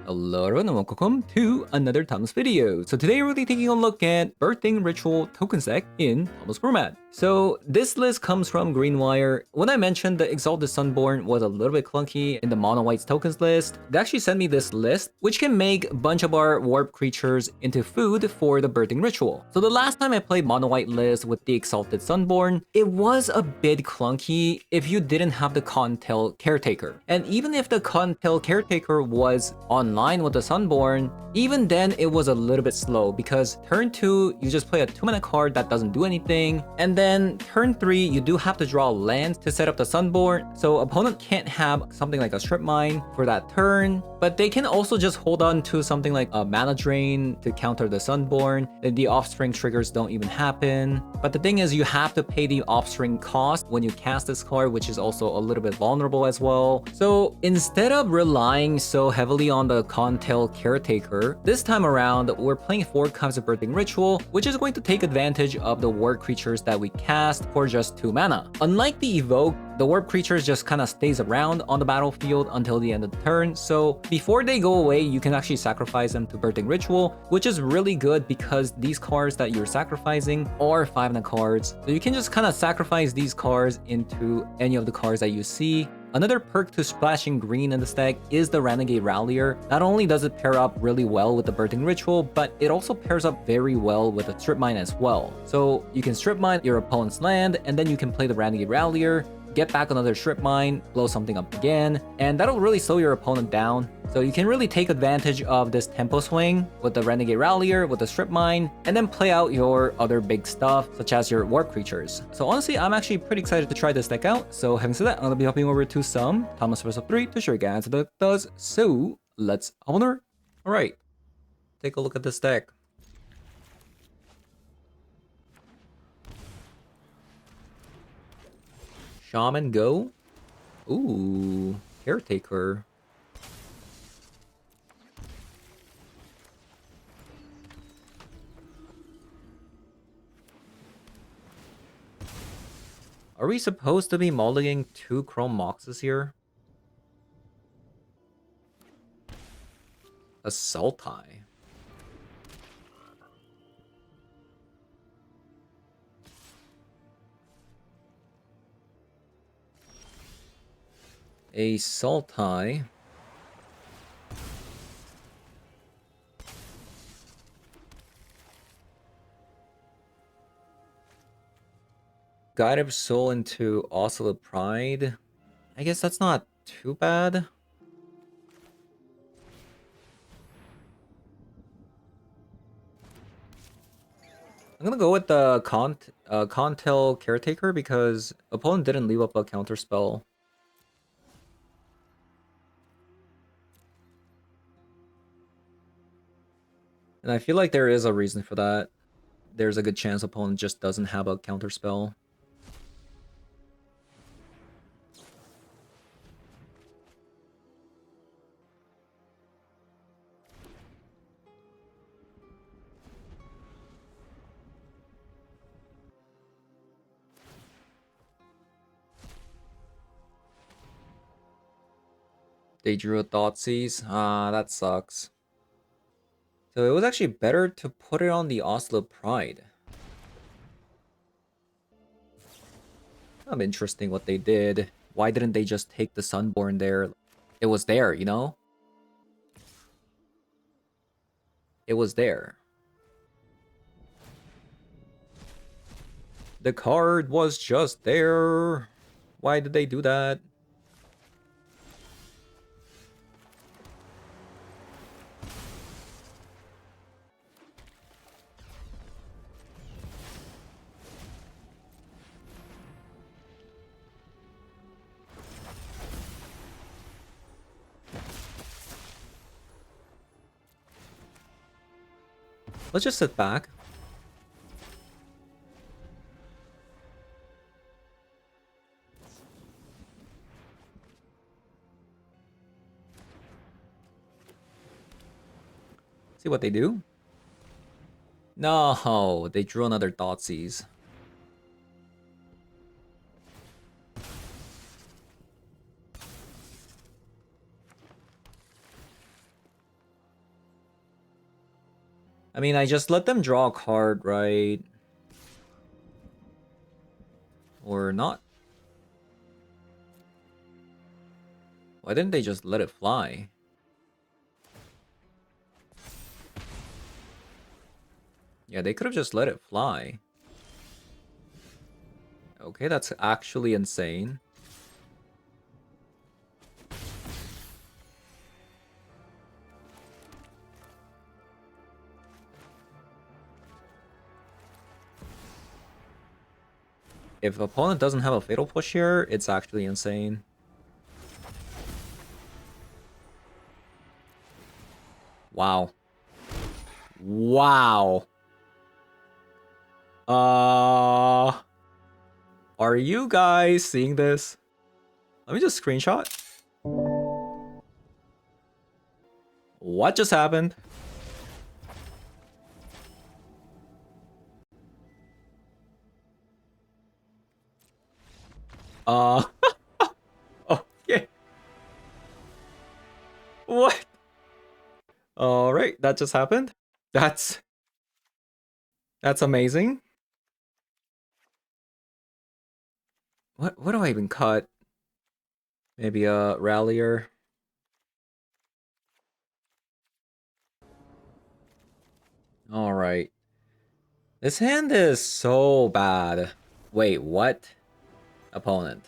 Hello everyone and welcome to another Thomas video. So today we're really taking a look at Birthing Ritual token stack in Thomas format. So this list comes from Greenwire. When I mentioned the Exalted Sunborn was a little bit clunky in the Mono White's tokens list, they actually sent me this list which can make a bunch of our warp creatures into food for the Birthing Ritual. So the last time I played Mono White list with the Exalted Sunborn, it was a bit clunky if you didn't have the Contel Caretaker. And even if the Contel Caretaker was online with the Sunborn, even then it was a little bit slow because turn 2 you just play a 2-mana card that doesn't do anything, and then turn 3 you do have to draw lands to set up the Sunborn, so opponent can't have something like a Strip Mine for that turn, but they can also just hold on to something like a Mana Drain to counter the Sunborn. The Offspring triggers don't even happen, but the thing is you have to pay the Offspring cost when you cast this card, which is also a little bit vulnerable as well. So instead of relying so heavily on the Contel Caretaker, this time around we're playing 4 copies of Birthing Ritual, which is going to take advantage of the warp creatures that we cast for just 2 mana. Unlike the Evoke, the warp creatures just kind of stays around on the battlefield until the end of the turn, so before they go away you can actually sacrifice them to Birthing Ritual, which is really good because these cards that you're sacrificing are 5-mana cards, so you can just kind of sacrifice these cards into any of the cards that you see. Another perk to splashing green in the stack is the Renegade Rallier. Not only does it pair up really well with the Birthing Ritual, but it also pairs up very well with the Strip Mine as well. So you can Strip Mine your opponent's land, and then you can play the Renegade Rallier, get back another Strip Mine, blow something up again, and that'll really slow your opponent down. So you can really take advantage of this tempo swing with the Renegade Rallier, with the Strip Mine, and then play out your other big stuff, such as your warp creatures. So honestly, I'm actually pretty excited to try this deck out. So having said that, I'm going to be hopping over to some Thomas vs. 3 to show you guys what the deck does. So let's honor. Alright, take a look at this deck. Shaman go. Ooh, Caretaker. Are we supposed to be mulliganing 2 Chrome Moxes here? A Sultai. A Sultai. Guide of Soul into Oscillate Pride. I guess that's not too bad. I'm gonna go with the Contel Caretaker because opponent didn't leave up a counter spell. And I feel like there is a reason for that. There's a good chance opponent just doesn't have a counter spell. They drew a Thoughtseize. Ah, that sucks. So it was actually better to put it on the Oslo Pride. Kind of interesting what they did. Why didn't they just take the Sunborn there? It was there, you know? It was there. The card was just there. Why did they do that? Let's just sit back. See what they do. No, they drew another Thoughtseize. I mean, I just let them draw a card, right? Or not? Why didn't they just let it fly? Yeah, they could have just let it fly. Okay, that's actually insane. If opponent doesn't have a fatal push here, it's actually insane. Wow. Wow. Are you guys seeing this? Let me just screenshot. What just happened? Uh, okay. What? Alright, that just happened. That's amazing. What do I even cut? Maybe a rallier. Alright. This hand is so bad. Wait, what? Opponent.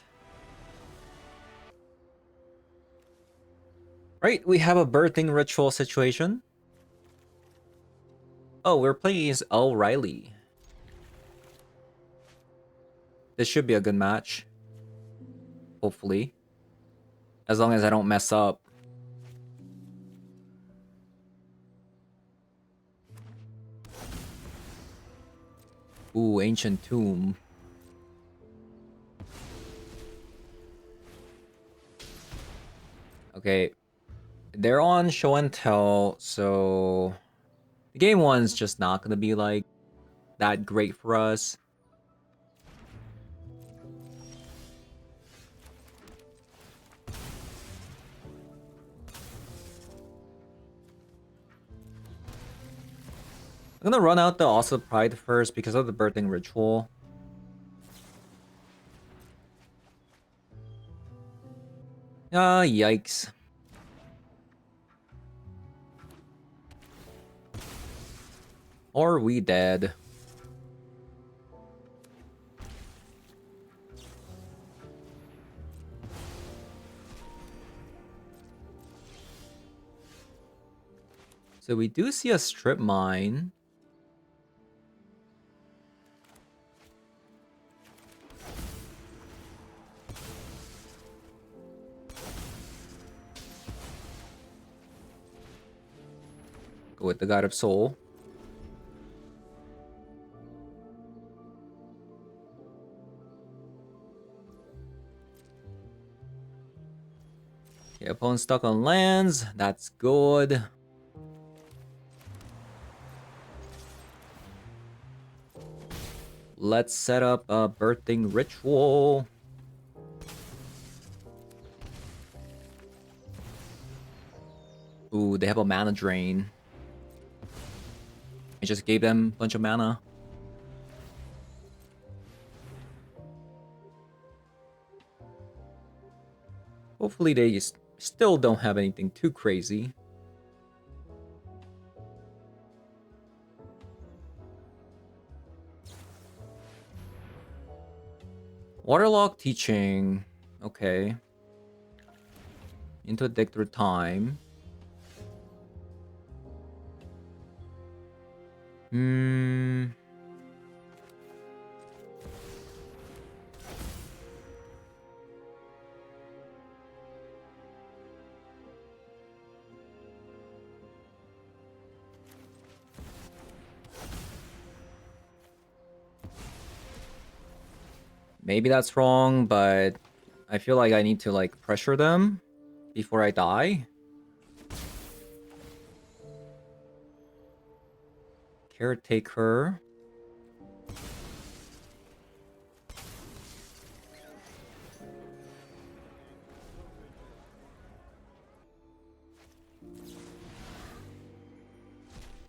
Right, we have a birthing ritual situation. Oh, we're playing as O'Reilly. This should be a good match. Hopefully. As long as I don't mess up. Ooh, Ancient Tomb. Okay. They're on show and tell, so... Game 1's just not gonna be, like, that great for us. I'm gonna run out the Awesome Pride first because of the birthing ritual. Ah, yikes. Are we dead? So we do see a strip mine. Go with the God of Soul. Okay, opponent stuck on lands. That's good. Let's set up a birthing ritual. Ooh, they have a mana drain. I just gave them a bunch of mana. Hopefully they still don't have anything too crazy. Waterlock Teaching. Okay. Into a deck through time. Maybe that's wrong, but I feel like I need to like pressure them before I die. Caretaker.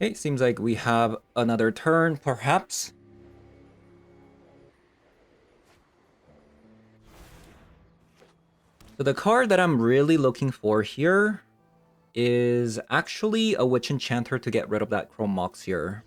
Okay, seems like we have another turn, perhaps. So the card that I'm really looking for here is actually a Witch Enchanter to get rid of that Chrome Mox here.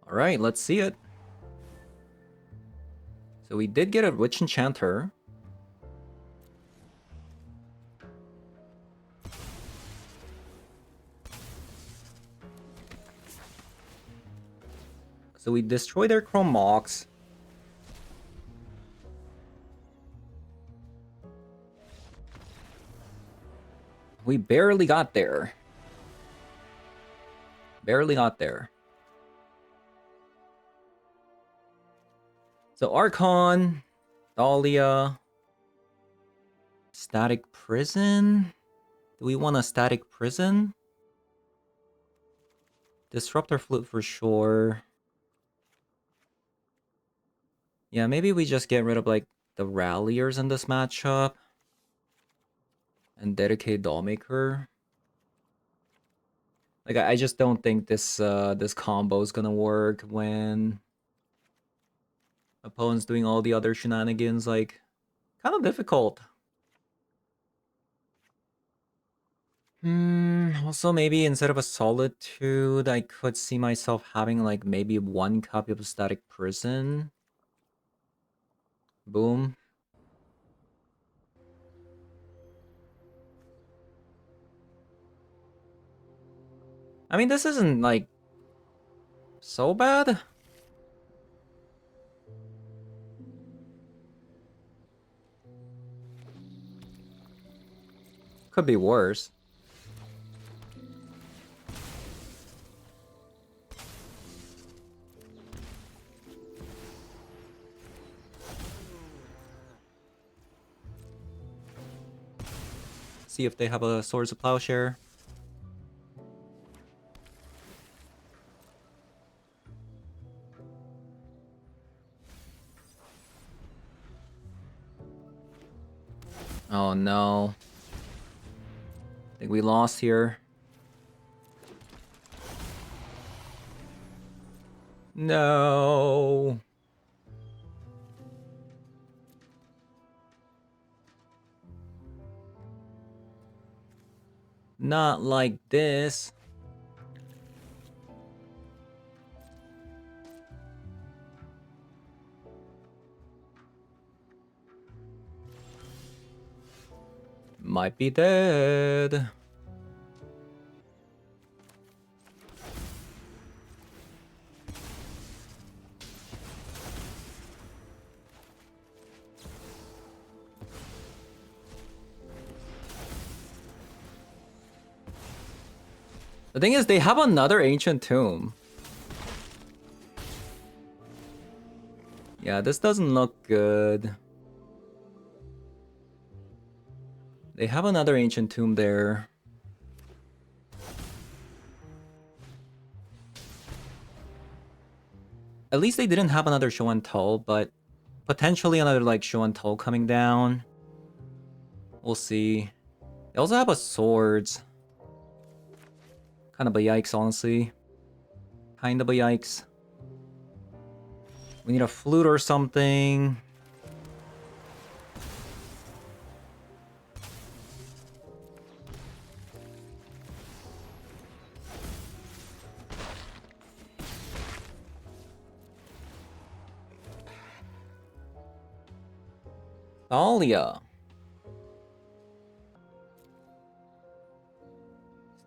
Alright, let's see it. So we did get a Witch Enchanter. So we destroy their Chrome Mox. We barely got there. Barely got there. So Archon, Dahlia, Static Prison. Do we want a Static Prison? Disruptor Flute for sure. Yeah, maybe we just get rid of like the Ralliers in this matchup. And dedicate Dollmaker. Like I just don't think this combo is gonna work when opponent's doing all the other shenanigans. Like, kind of difficult. Also maybe instead of a Solitude, I could see myself having like maybe one copy of Static Prison. Boom. I mean, this isn't like so bad. Could be worse. See if they have a Swords of Plowshare. Oh no. I think we lost here. No. Not like this. Might be dead. The thing is, they have another Ancient Tomb. Yeah, this doesn't look good. They have another Ancient Tomb there. At least they didn't have another Show and Tell, but potentially another like Show and Tell coming down. We'll see. They also have a Swords. Kind of a yikes, honestly. Kind of a yikes. We need a Flute or something. Dahlia.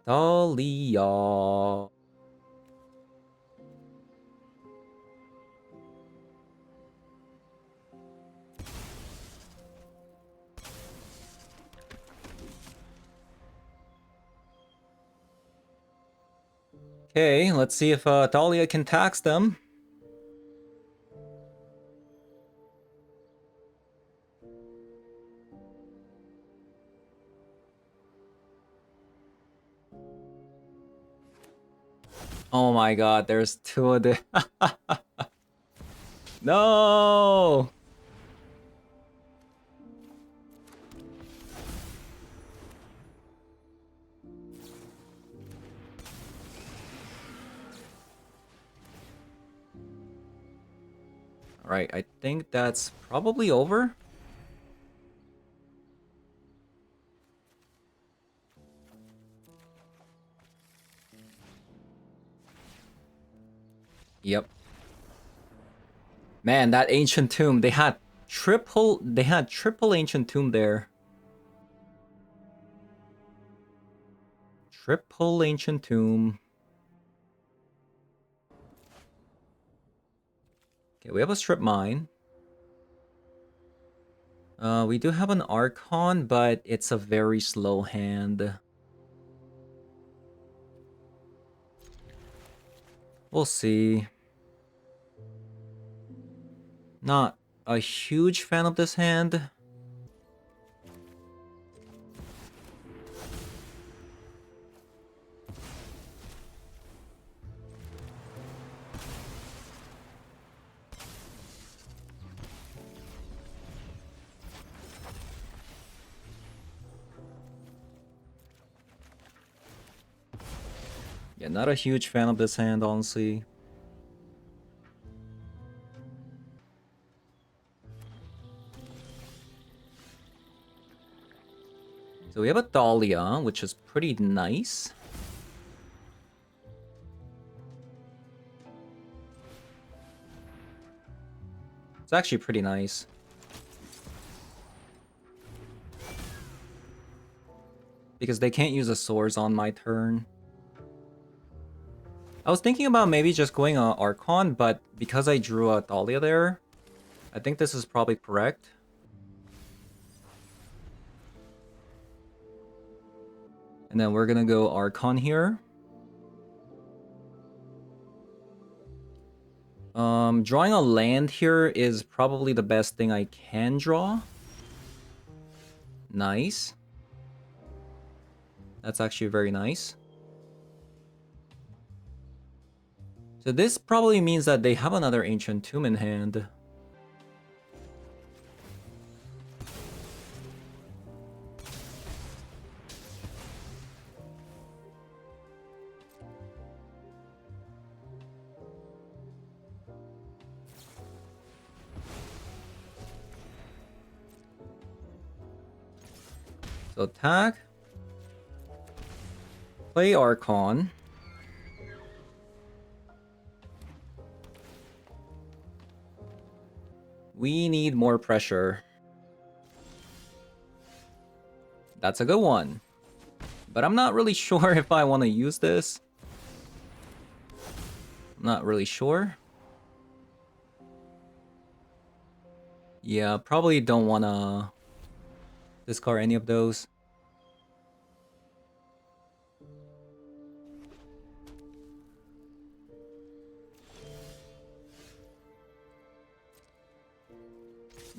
Dahlia. Okay, let's see if Dahlia can tax them. Oh my god, there's two of them. No! Alright, I think that's probably over. Yep. Man, that ancient tomb, they had triple ancient tomb there. Triple ancient tomb. Okay, we have a strip mine. We do have an Archon, but it's a very slow hand. We'll see. Not a huge fan of this hand. Yeah, not a huge fan of this hand, honestly. So we have a Dahlia, which is pretty nice. It's actually pretty nice. Because they can't use the swords on my turn. I was thinking about maybe just going Archon, but because I drew a Dahlia there, I think this is probably correct. And then we're gonna go Archon here. Drawing a land here is probably the best thing I can draw. Nice. That's actually very nice. So this probably means that they have another Ancient Tomb in hand. So attack. Play Archon. We need more pressure. That's a good one. But I'm not really sure if I want to use this. I'm not really sure. Yeah, probably don't want to discard any of those.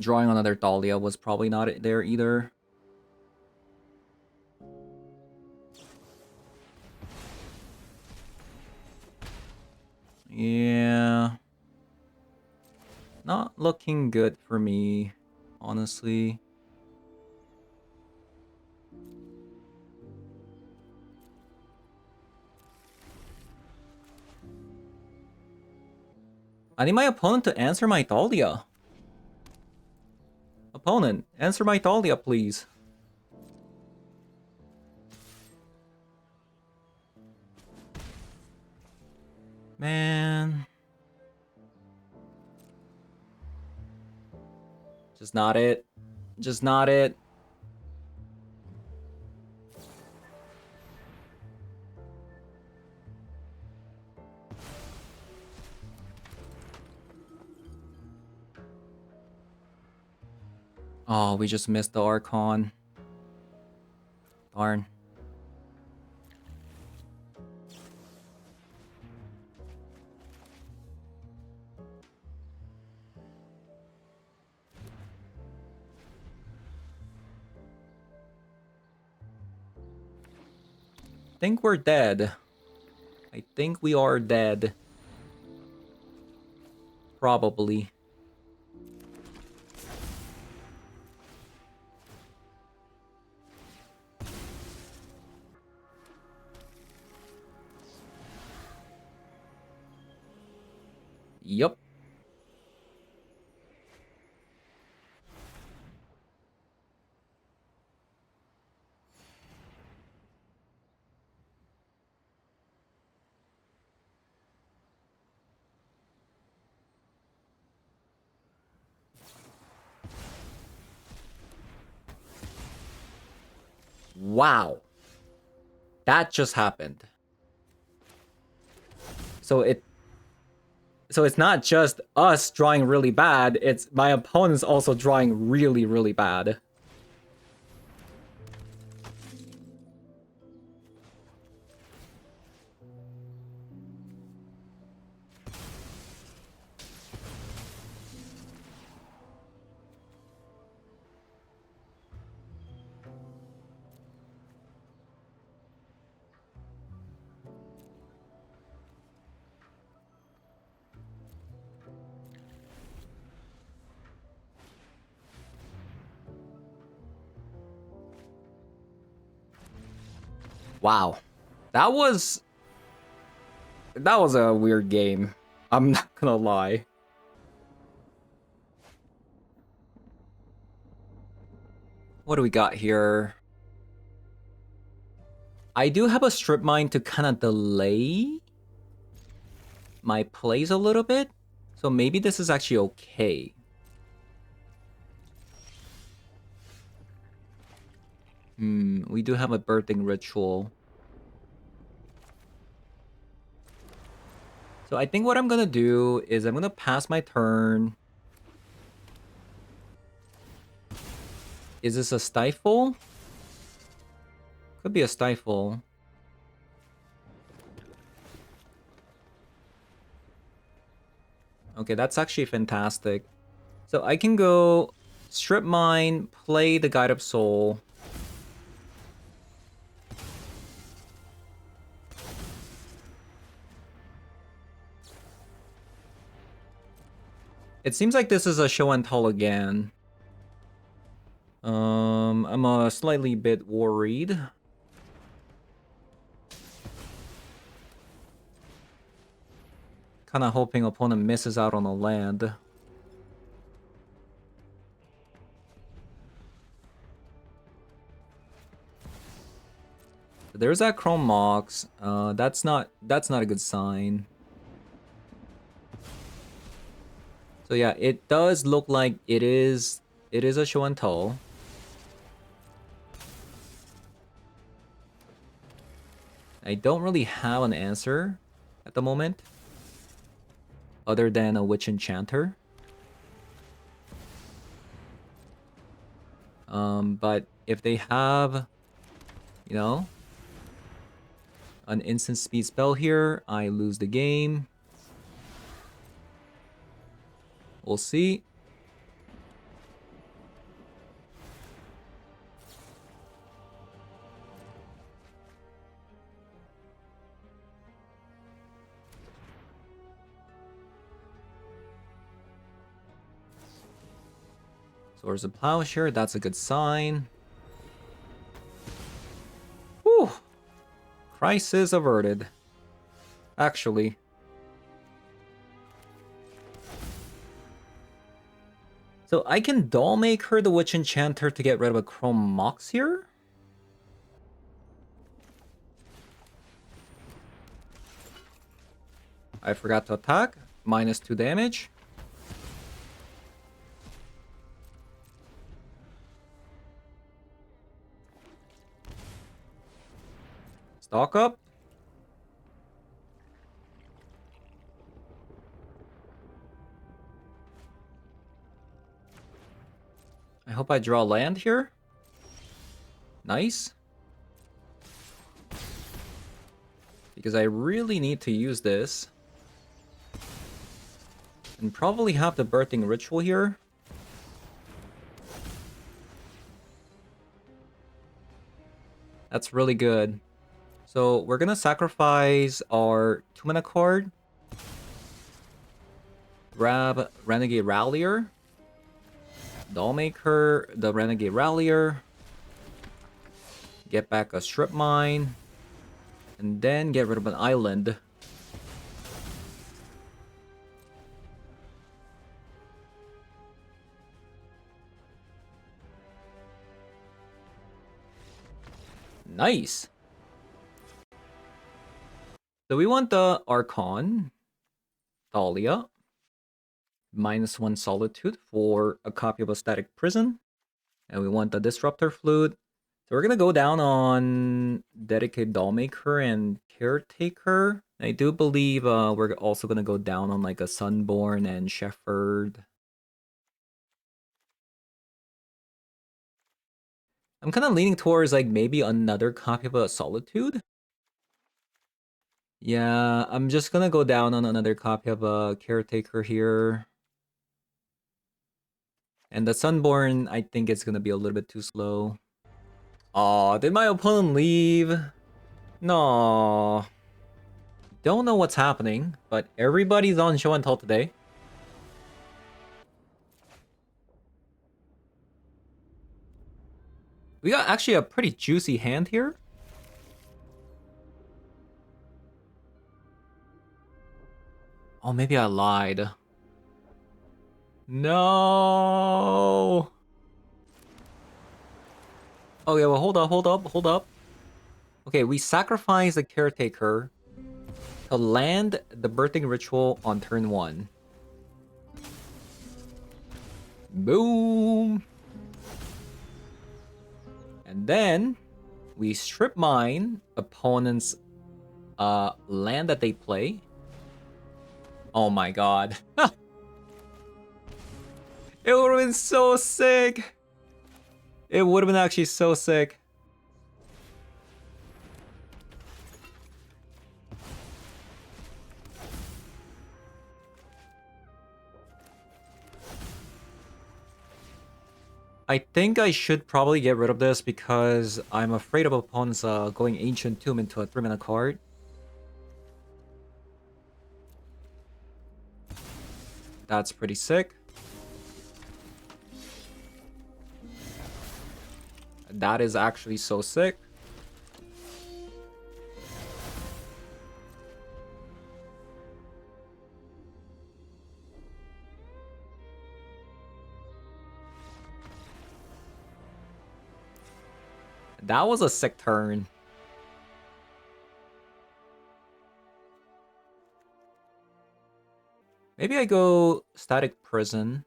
Drawing another Dahlia was probably not there either. Yeah. Not looking good for me, honestly. I need my opponent to answer my Dahlia. Opponent, answer my Dahlia, please. Man. Just not it. Just not it. Oh, we just missed the Archon. Darn. Think we're dead. I think we are dead. Probably. Yup. Wow. That just happened. So it's not just us drawing really bad, it's my opponent's also drawing really, really bad. Wow. That was a weird game. I'm not gonna lie. What do we got here? I do have a strip mine to kind of delay my plays a little bit. So maybe this is actually okay. We do have a birthing ritual. So I think what I'm gonna do is I'm gonna pass my turn. Is this a stifle? Could be a stifle. Okay, that's actually fantastic. So I can go strip mine, play the Guide of Soul. It seems like this is a show and tell again. I'm a slightly bit worried. Kind of hoping opponent misses out on a land. There's that Chrome Mox. That's not a good sign. So yeah, it does look like it is a show and tell. I don't really have an answer at the moment, other than a Witch Enchanter. But if they have, you know, an instant speed spell here, I lose the game. We'll see. Swords of Plowshare, that's a good sign. Whew. Crisis averted. Actually. So I can doll make her the Witch Enchanter to get rid of a Chrome Mox here? I forgot to attack. -2 damage. Stock up. I hope I draw land here. Nice. Because I really need to use this. And probably have the birthing ritual here. That's really good. So we're gonna sacrifice our 2-mana card. Grab Renegade Rallier. Dollmaker, the Renegade Rallier. Get back a Strip Mine. And then get rid of an island. Nice. So we want the Archon, Thalia, -1 Solitude for a copy of a Static Prison. And we want the Disruptor Flute. So we're gonna go down on Dedicated Dollmaker and Caretaker. I do believe we're also gonna go down on like a Sunborn and Shepherd. I'm kind of leaning towards like maybe another copy of a Solitude. Yeah, I'm just gonna go down on another copy of a Caretaker here. And the Sunborn, I think it's gonna be a little bit too slow. Aw, did my opponent leave? No. Don't know what's happening, but everybody's on show and tell today. We got actually a pretty juicy hand here. Oh, maybe I lied. No. Okay, well, hold up. Okay, we sacrifice the Caretaker to land the Birthing Ritual on turn 1. Boom. And then we strip mine opponent's land that they play. Oh my god. It would have been so sick. It would have been actually so sick. I think I should probably get rid of this because I'm afraid of opponents going Ancient Tomb into a 3-mana card. That's pretty sick. That is actually so sick. That was a sick turn. Maybe I go Static Prison.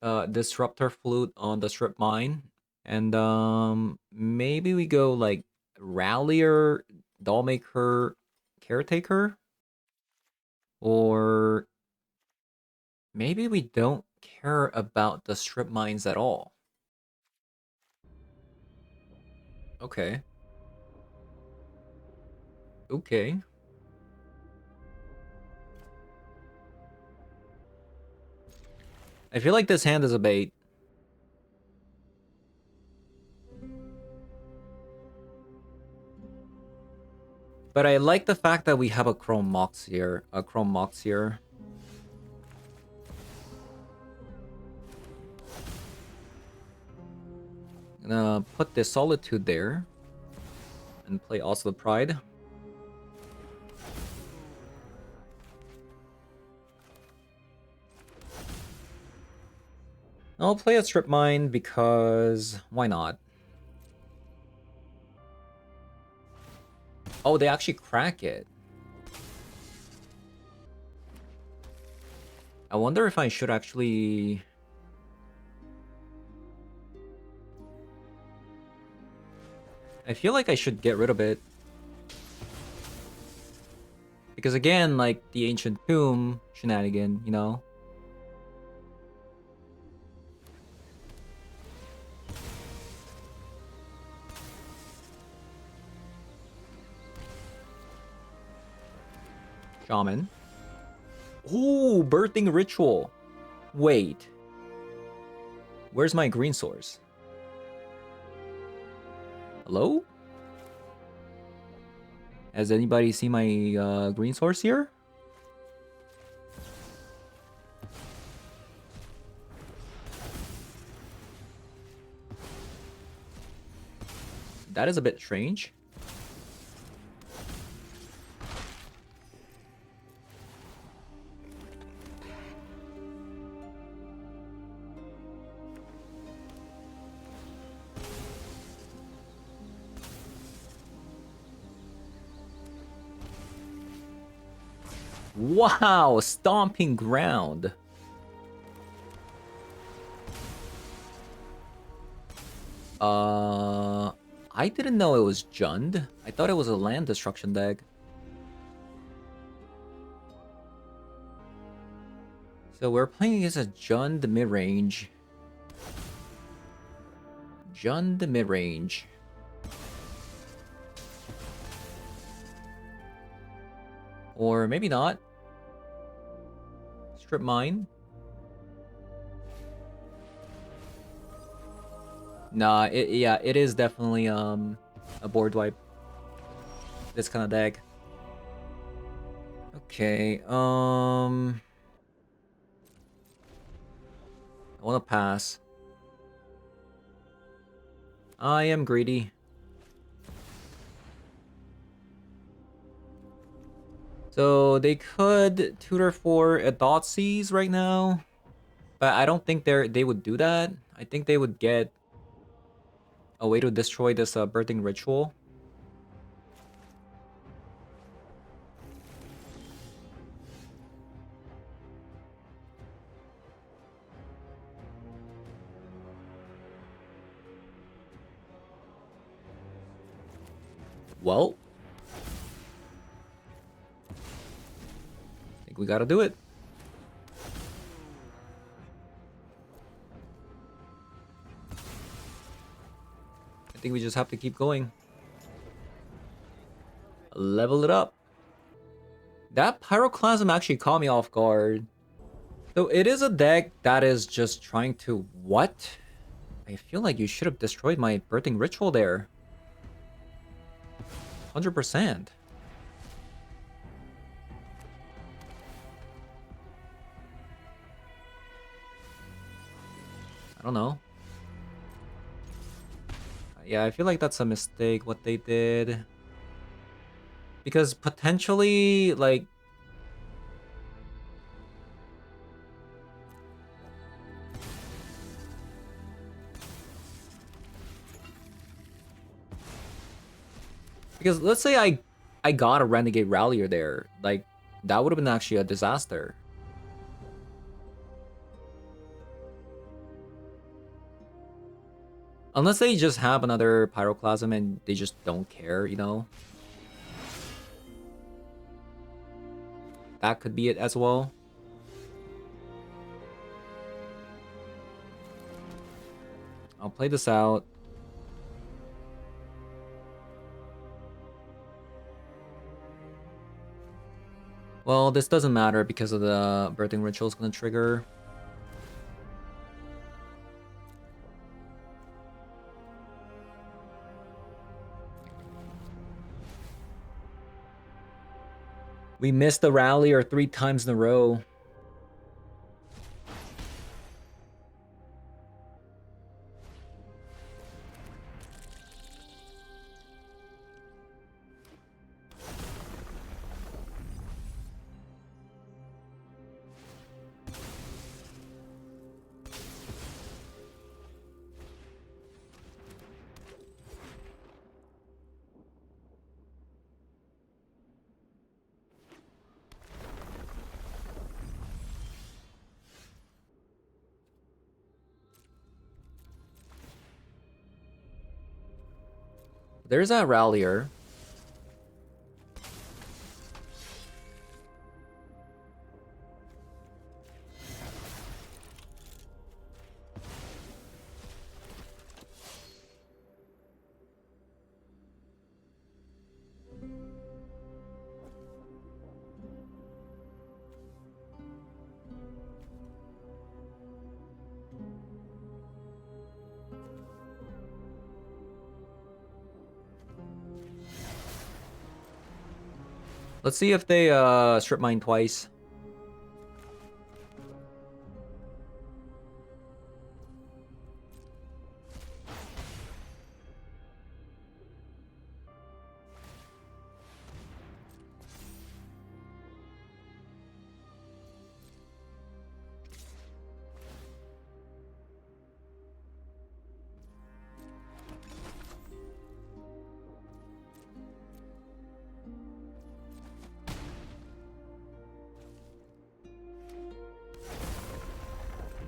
Disruptor Flute on the Strip Mine. And maybe we go like Rallier, Dollmaker, Caretaker? Or maybe we don't care about the Strip Mines at all. Okay. Okay. I feel like this hand is a bait. But I like the fact that we have a Chrome Mox here. Gonna put the Solitude there. And play also the Pride. I'll play a Strip Mine because why not? Oh, they actually crack it. I wonder if I should actually... I feel like I should get rid of it. Because again, like the Ancient Tomb shenanigan, you know? Shaman. Ooh, Birthing Ritual. Wait. Where's my green source? Hello? Has anybody seen my green source here? That is a bit strange. Wow, stomping ground. I didn't know it was Jund. I thought it was a land destruction deck. So we're playing against a Jund mid-range. Jund mid-range. Or maybe not. Strip mine. Nah, yeah, it is definitely a board wipe. This kind of deck. Okay, I wanna pass. I am greedy. So they could tutor for a Thoughtseize right now, but I don't think they would do that. I think they would get a way to destroy this birthing ritual. Well, I think we gotta do it. I think we just have to keep going. Level it up. That Pyroclasm actually caught me off guard. So it is a deck that is just trying to... What? I feel like you should have destroyed my birthing ritual there. 100%. I don't know. Yeah, I feel like that's a mistake, what they did. Because potentially, like... Because let's say I got a Renegade Rallier there. Like, that would have been actually a disaster. Unless they just have another Pyroclasm and they just don't care, you know? That could be it as well. I'll play this out. Well, this doesn't matter because of the birthing ritual is going to trigger. We missed the Rallier 3 times in a row. There's that Rallier. Let's see if they strip mine twice.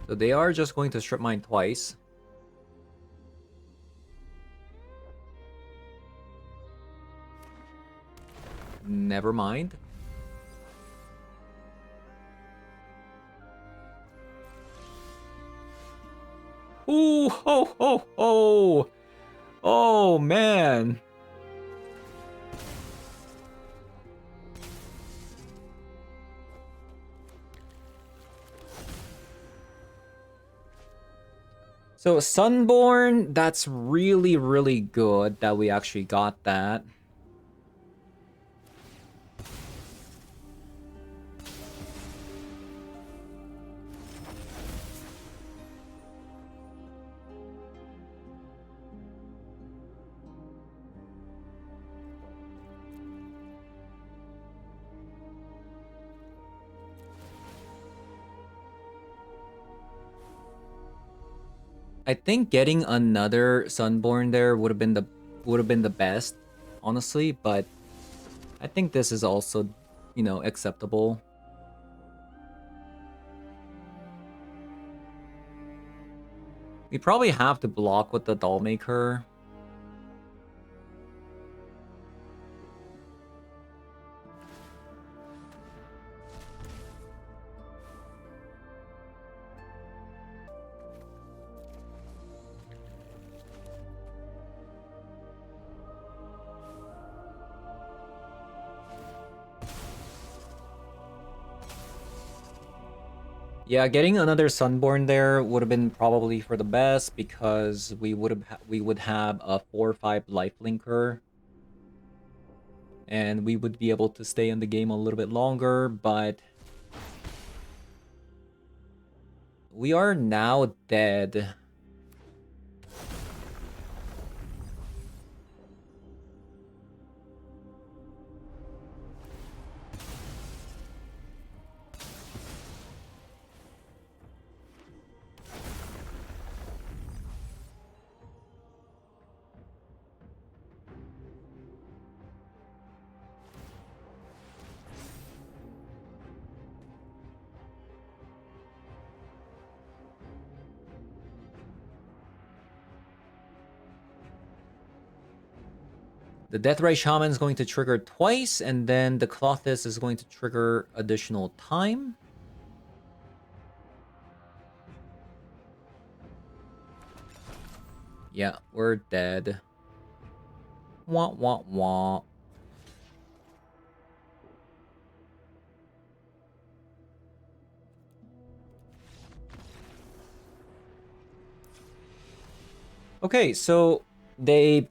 So they are just going to strip mine twice. Never mind. Ooh, ho, ho, ho. Oh, man. So Sunborn, that's really, really good that we actually got that. I think getting another Sunborn there would have been the best, honestly, but I think this is also, you know, acceptable. We probably have to block with the Dollmaker. Yeah, getting another Sunborn there would have been probably for the best because we would have a 4/5 lifelinker, and we would be able to stay in the game a little bit longer. But we are now dead. The Deathray Shaman is going to trigger twice, and then the Clothis is going to trigger additional time. Yeah, we're dead. Wah, wah, wah. Okay, so they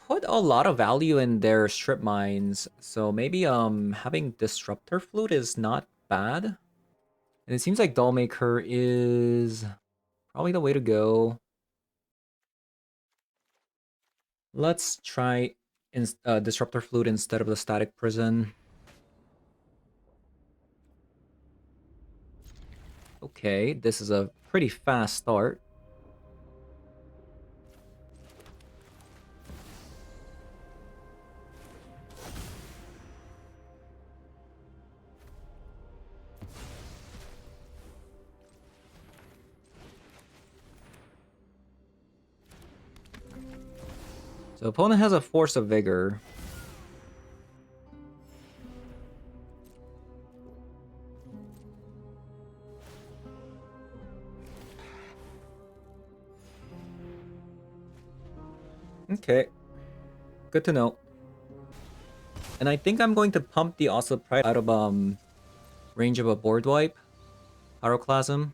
put a lot of value in their strip mines, so maybe having Disruptor Flute is not bad. And it seems like Dollmaker is probably the way to go. Let's try Disruptor Flute instead of the Static Prison. Okay, this is a pretty fast start. So opponent has a Force of Vigor. Okay, good to know. And I think I'm going to pump the Oslo Pride out of range of a board wipe. Pyroclasm.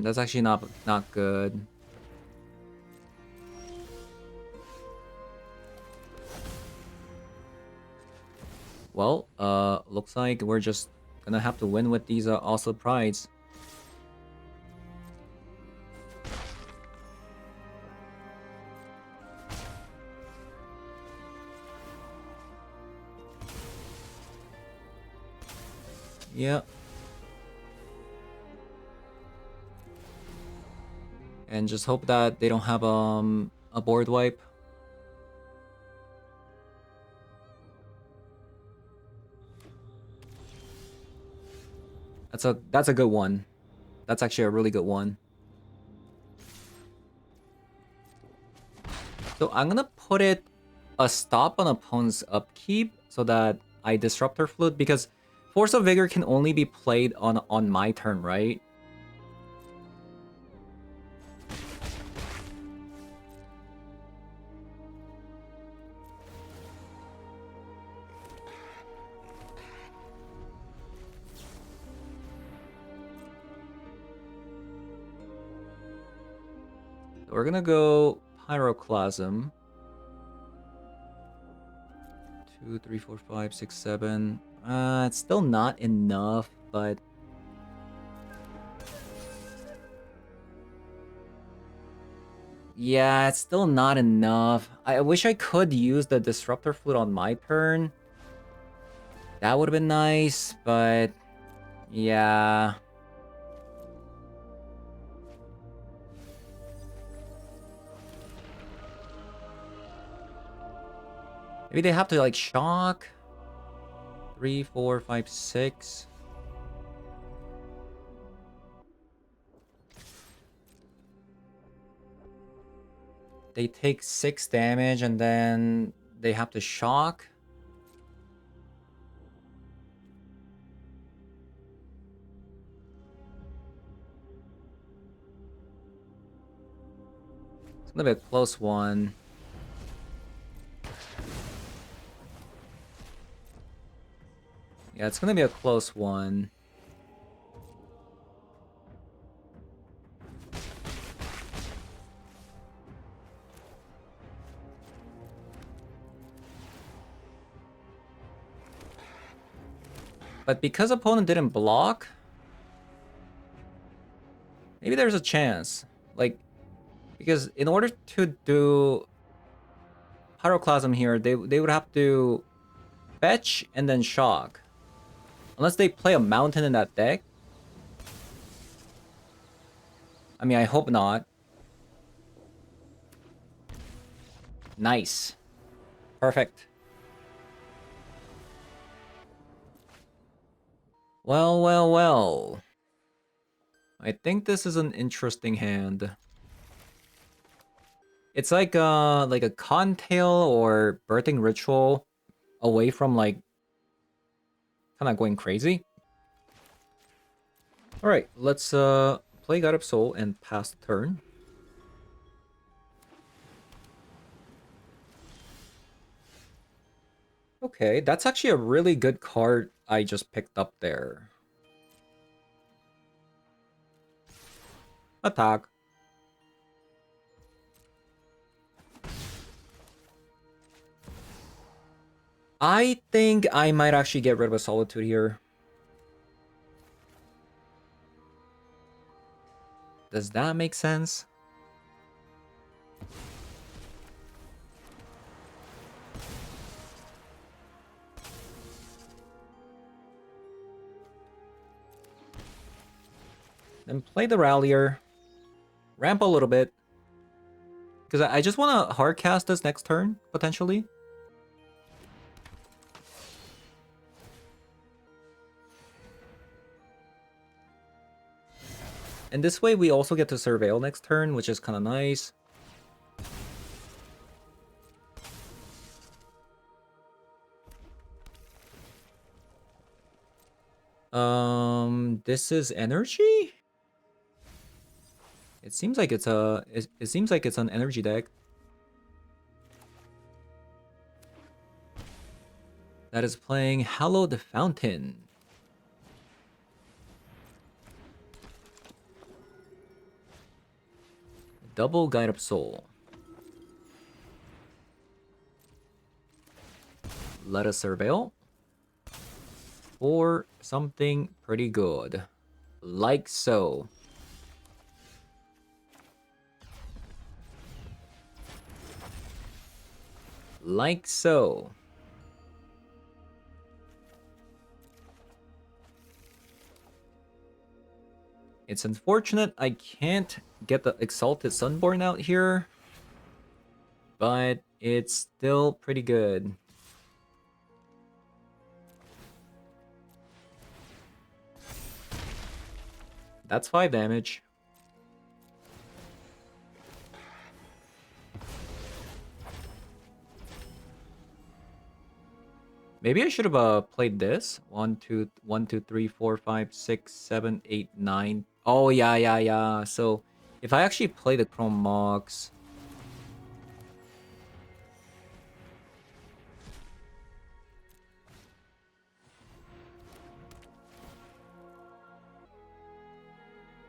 That's actually not good. Well, looks like we're just gonna have to win with these Oslo Prides. Yeah. And just hope that they don't have a board wipe. That's a good one. That's actually a really good one. So I'm gonna put it a stop on opponent's upkeep so that I disrupt her flute, because Force of Vigor can only be played on my turn, right? So we're gonna go Pyroclasm. 2, 3, 4, 5, 6, 7. It's still not enough, but yeah, it's still not enough. I wish I could use the Disruptor Flute on my turn. That would have been nice, but yeah. Maybe they have to like shock. 3, 4, 5, 6. They take 6 damage and then they have to shock. It's gonna be a close one. Yeah, it's gonna be a close one. But because opponent didn't block, maybe there's a chance. Like, because in order to do Pyroclasm here, they would have to fetch and then shock. Unless they play a mountain in that deck. I mean, I hope not. Nice. Perfect. Well, well, well. I think this is an interesting hand. It's like a Contail or Birthing Ritual away from like kind of going crazy. All right, let's play God of Soul and pass the turn. Okay, that's actually a really good card I just picked up there. Attack. I think I might actually get rid of a Solitude here. Does that make sense? Then play the Rallier. Ramp a little bit. Because I just want to hardcast this next turn, potentially. And this way we also get to Surveil next turn, which is kind of nice. This is energy? It seems like it's a it seems like it's an energy deck. That is playing Hallowed Fountain. Double Guide Up Soul. Let us Surveil. for something pretty good. Like so. Like so. It's unfortunate I can't get the Exalted Sunborn out here, but it's still pretty good. That's 5 damage. Maybe I should have played this. 1, 2, 1, 2, 3, 4, 5, 6, 7, 8, 9. Oh, yeah. So, if I actually play the Chrome Mox...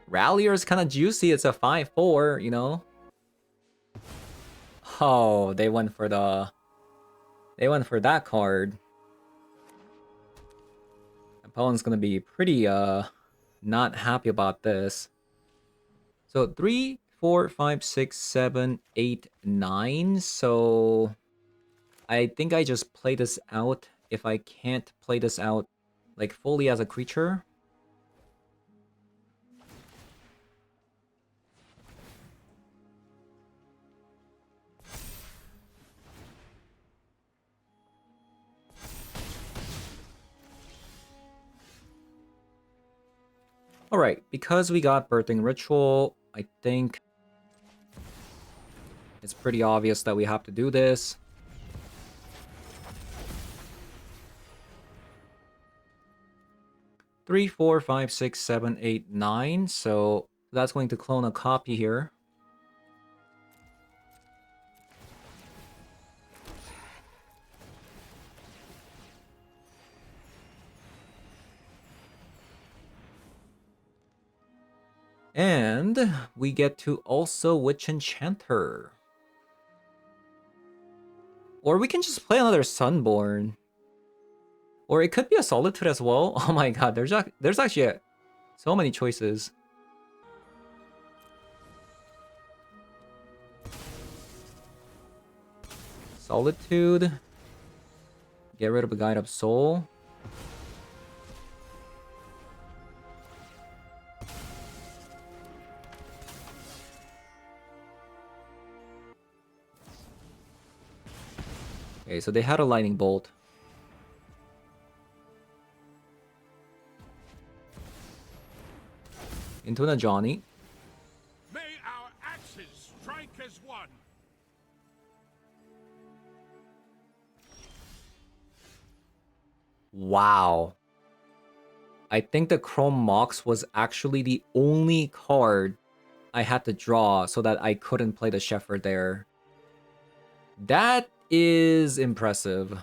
Rallier is kind of juicy. It's a 5-4, you know? Oh, they went for the... They went for that card. Opponent's gonna be pretty, not happy about this. So 3, 4, 5, 6, 7, 8, 9. So I think I just play this out if I can't play this out like fully as a creature. Alright, because we got Birthing Ritual, I think it's pretty obvious that we have to do this. Three, 4, 5, 6, 7, 8, 9. So that's going to clone a copy here. And we get to also Witch Enchanter. Or we can just play another Sunborn. Or it could be a Solitude as well. Oh my god, there's actually so many choices. Solitude. Get rid of a Guide of Soul. Okay, so they had a Lightning Bolt. Into a Johnny. May our axes strike as one. Wow. I think the Chrome Mox was actually the only card I had to draw so that I couldn't play the Shepherd there. That is impressive.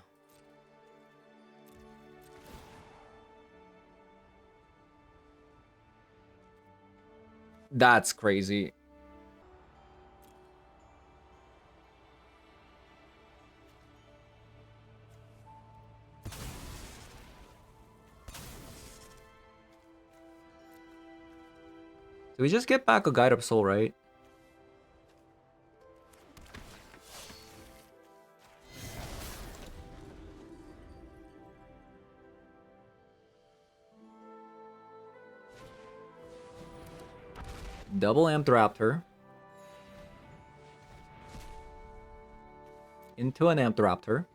That's crazy. Do we just get back a Guide of Soul, right? Double Ampthraptor. Into an Ampthraptor.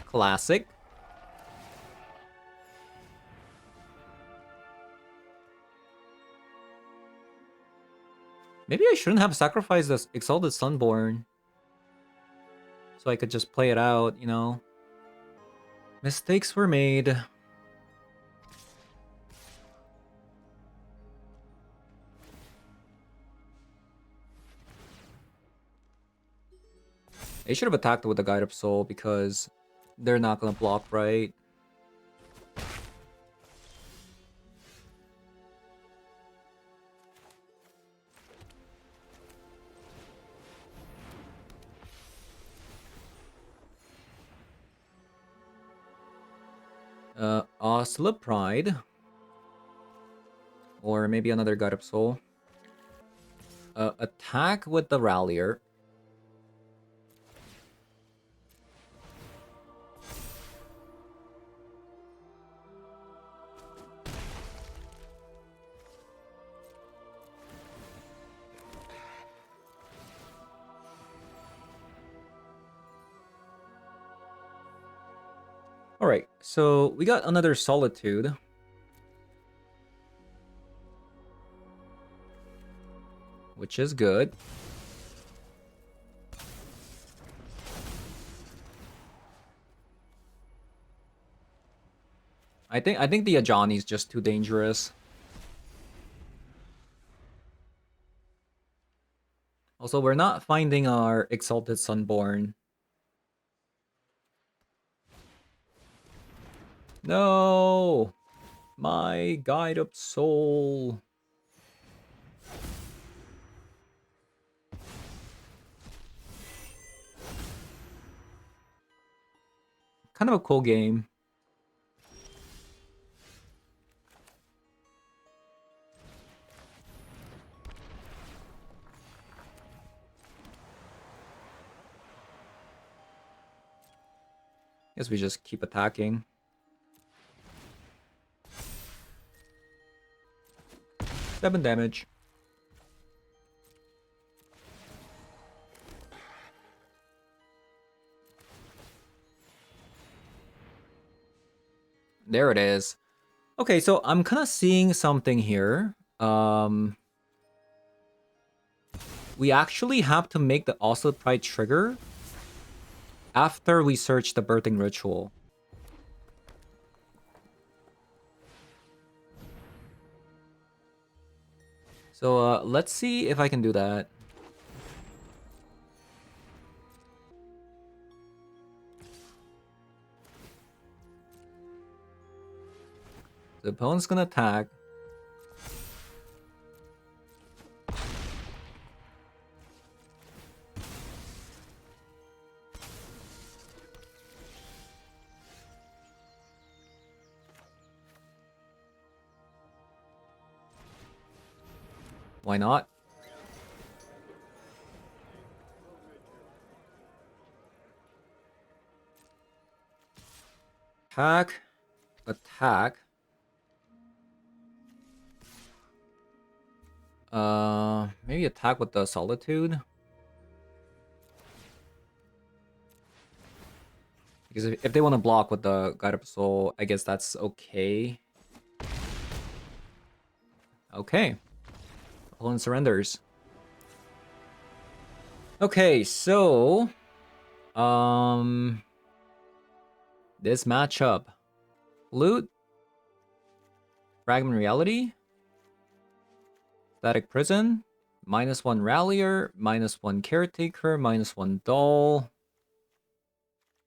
Classic. Maybe I shouldn't have sacrificed this Exalted Sunborn. So I could just play it out, you know? Mistakes were made. They should have attacked with the Guide of Soul because they're not gonna block, right? Slip Pride. Or maybe another God of Soul. Attack with the Rallier. Alright, so we got another Solitude. Which is good. I think the Ajani is just too dangerous. Also, we're not finding our Exalted Sunborn. No! My Guide of Soul. Kind of a cool game. Guess we just keep attacking. Seven damage. There it is. Okay, so I'm kind of seeing something here. We actually have to make the Oslo Pride trigger after we search the birthing ritual. So let's see if I can do that. The opponent's gonna attack. Why not? Attack. Attack. Maybe attack with the Solitude. Because if they want to block with the Guide of Soul, I guess that's okay. Okay. Opponent surrenders. Okay, so... This matchup. Loot. Fragment Reality. Static Prison. -1 Rallier. -1 Caretaker. -1 Doll.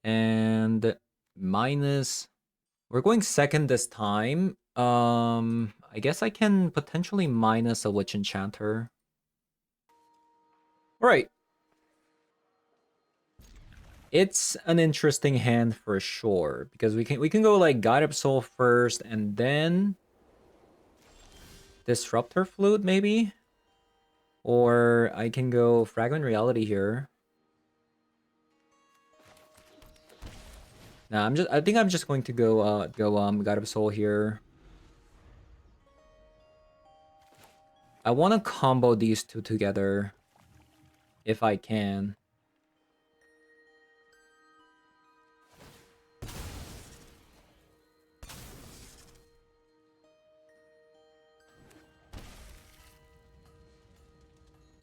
And minus... We're going second this time. I guess I can potentially minus a Witch Enchanter. Alright. It's an interesting hand for sure. Because we can go like Guide of Soul first and then Disruptor Flute maybe? Or I can go Fragment Reality here. Nah, I think I'm just going to go God of Soul here. I want to combo these two together if I can.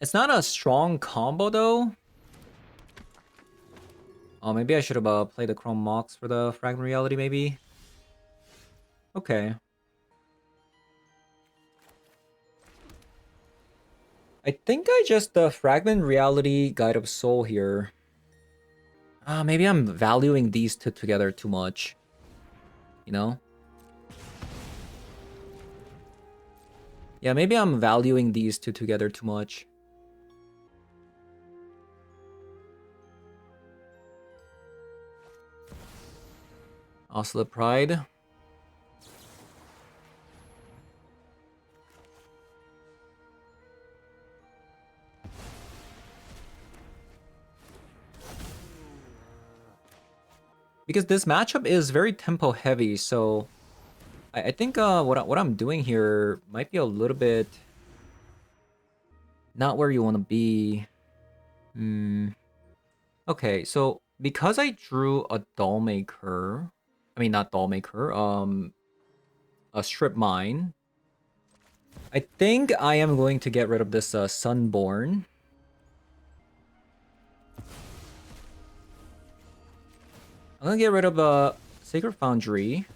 It's not a strong combo though. Oh, maybe I should have played the Chrome Mox for the Fragment Reality maybe. Okay. I think I just Fragment Reality Guide of Soul here. Maybe I'm valuing these two together too much. You know? Yeah, maybe I'm valuing these two together too much. Oslo Pride. because this matchup is very tempo heavy, so I think what I'm doing here might be a little bit not where you want to be. Okay, so because I drew a doll maker, I mean not doll maker, a strip mine. I think I am going to get rid of this Sunborn. I'm gonna get rid of a Sacred Foundry,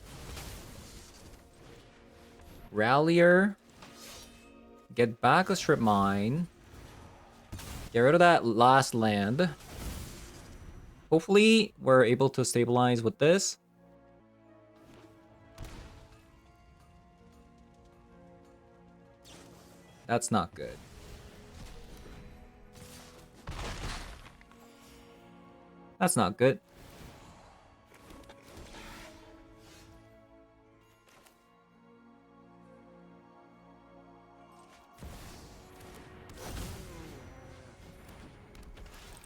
Rallier, get back a strip mine, get rid of that last land. Hopefully, we're able to stabilize with this. That's not good. That's not good.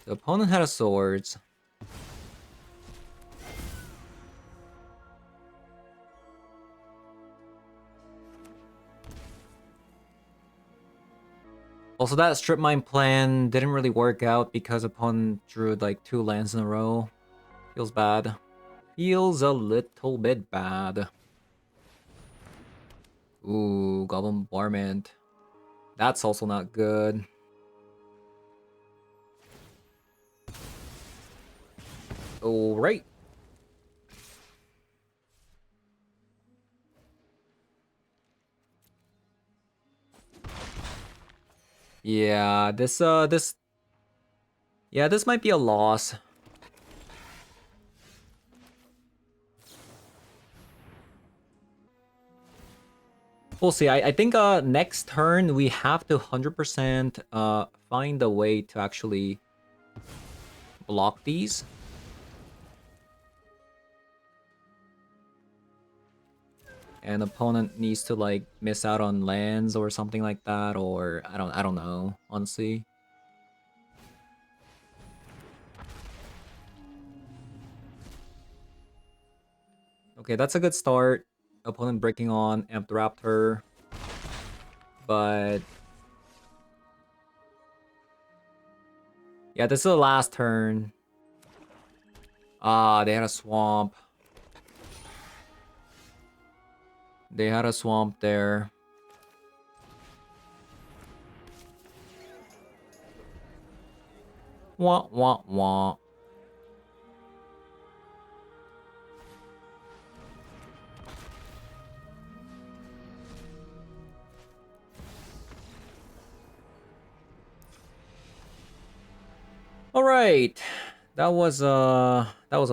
The opponent had a swords. Also, that strip mine plan didn't really work out because opponent drew like 2 lands in a row. Feels bad. Feels a little bit bad. Ooh, Goblin Bombardment. That's also not good. Alright. Yeah, this might be a loss. We'll see. I think next turn we have to 100% find a way to actually block these. And opponent needs to like miss out on lands or something like that, or I don't know, honestly. Okay, that's a good start. Opponent breaking on Amped Raptor. But yeah, this is the last turn. Ah, they had a swamp. They had a swamp there. Wah, wah, wah. All right. That was a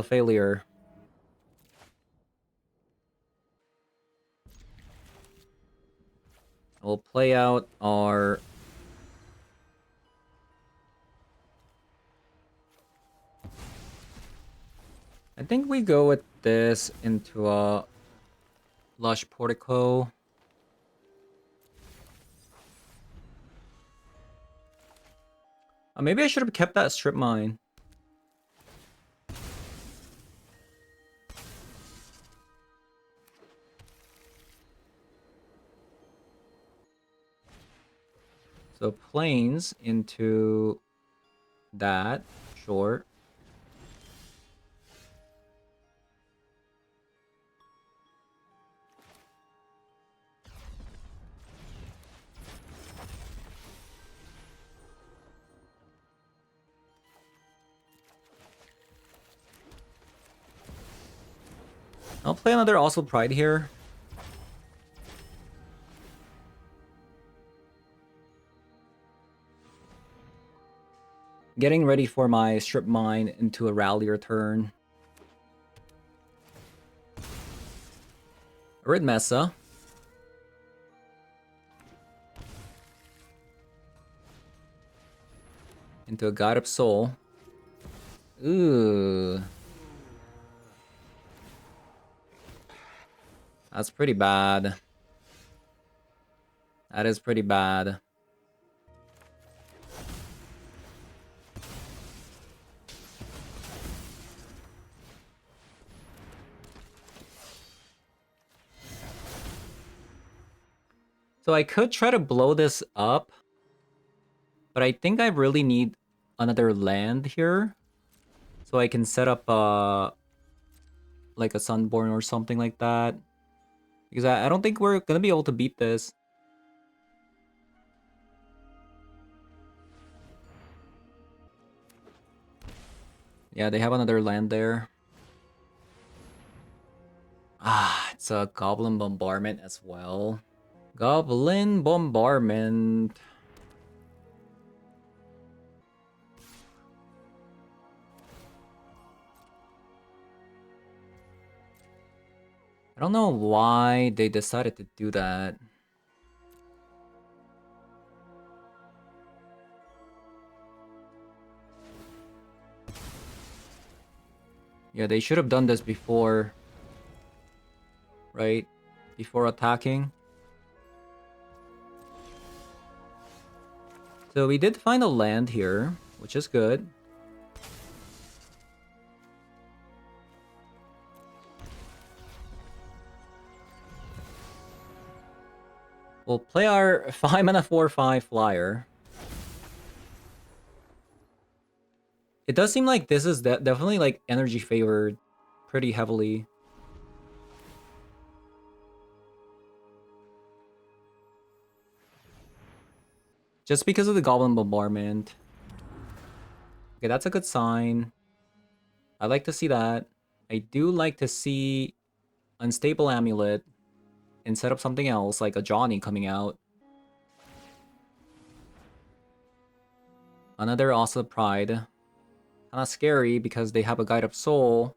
failure. We'll play out our I think we go with this into a Lush Portico. Maybe I should have kept that strip mine. So planes into that, sure. I'll play another Also Pride here. Getting ready for my strip mine into a Rallier turn. Rid Mesa. Into a God of Soul. Ooh. That's pretty bad. That is pretty bad. So I could try to blow this up, but I think I really need another land here, so I can set up like a Sunborn or something like that. Because I don't think we're gonna be able to beat this. Yeah, they have another land there. Ah, it's a Goblin Bombardment as well. Goblin Bombardment. I don't know why they decided to do that. Yeah, they should have done this before. Right? Before attacking. So we did find a land here, which is good. We'll play our 5 mana 4/5 flyer. It does seem like this is definitely like energy favored pretty heavily. Just because of the Goblin Bombardment. Okay, that's a good sign. I like to see that. I do like to see Unstable Amulet and set up something else, like a Johnny coming out. Another Asa Pride. Kinda scary because they have a Guide of Soul.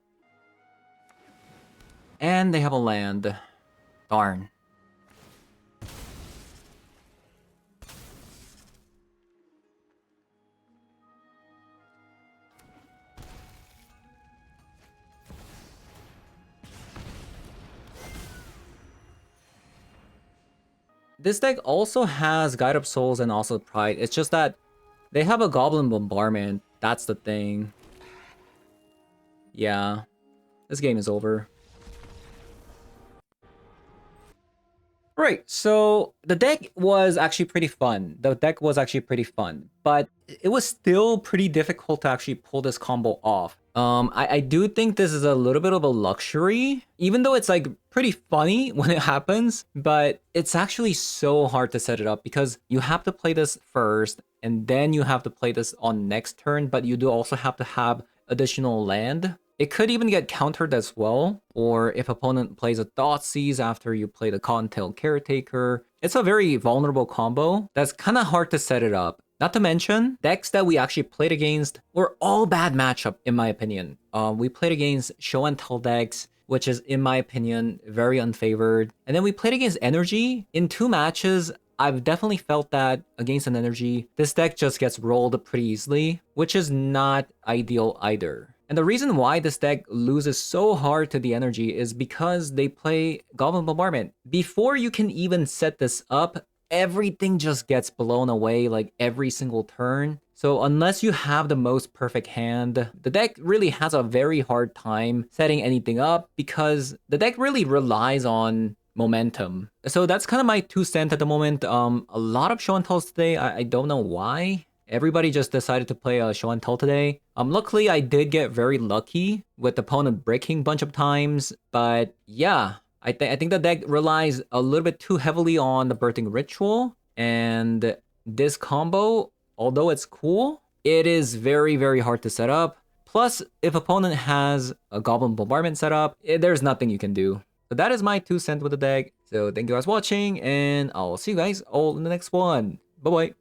And they have a land. Darn. This deck also has Guide of Souls and also Pride. It's just that they have a Goblin Bombardment. That's the thing. Yeah. This game is over. Right, so the deck was actually pretty fun. But it was still pretty difficult to actually pull this combo off. I do think this is a little bit of a luxury, even though it's like pretty funny when it happens, but it's actually so hard to set it up because you have to play this first, and then you have to play this on next turn, but you do also have to have additional land. It could even get countered as well, or if opponent plays a Thoughtseize after you play the Cottontail Caretaker. It's a very vulnerable combo that's kind of hard to set it up. Not to mention, decks that we actually played against were all bad matchup, in my opinion. We played against Show and Tell decks, which is, in my opinion, very unfavored. And then we played against Energy. In 2 matches, I've definitely felt that against an Energy, this deck just gets rolled pretty easily, which is not ideal either. And the reason why this deck loses so hard to the Energy is because they play Goblin Bombardment. Before you can even set this up, everything just gets blown away like every single turn. So unless you have the most perfect hand, the deck really has a very hard time setting anything up because the deck really relies on momentum. So that's kind of my 2 cents at the moment. A lot of show and tells today. I don't know why. Everybody just decided to play a show and tell today. Luckily, I did get very lucky with the opponent breaking a bunch of times. But yeah, I think the deck relies a little bit too heavily on the Birthing Ritual. And this combo, although it's cool, it is very, very hard to set up. Plus, if opponent has a Goblin Bombardment set up, there's nothing you can do. So that is my 2 cents with the deck. So thank you guys for watching, and I'll see you guys all in the next one. Bye-bye.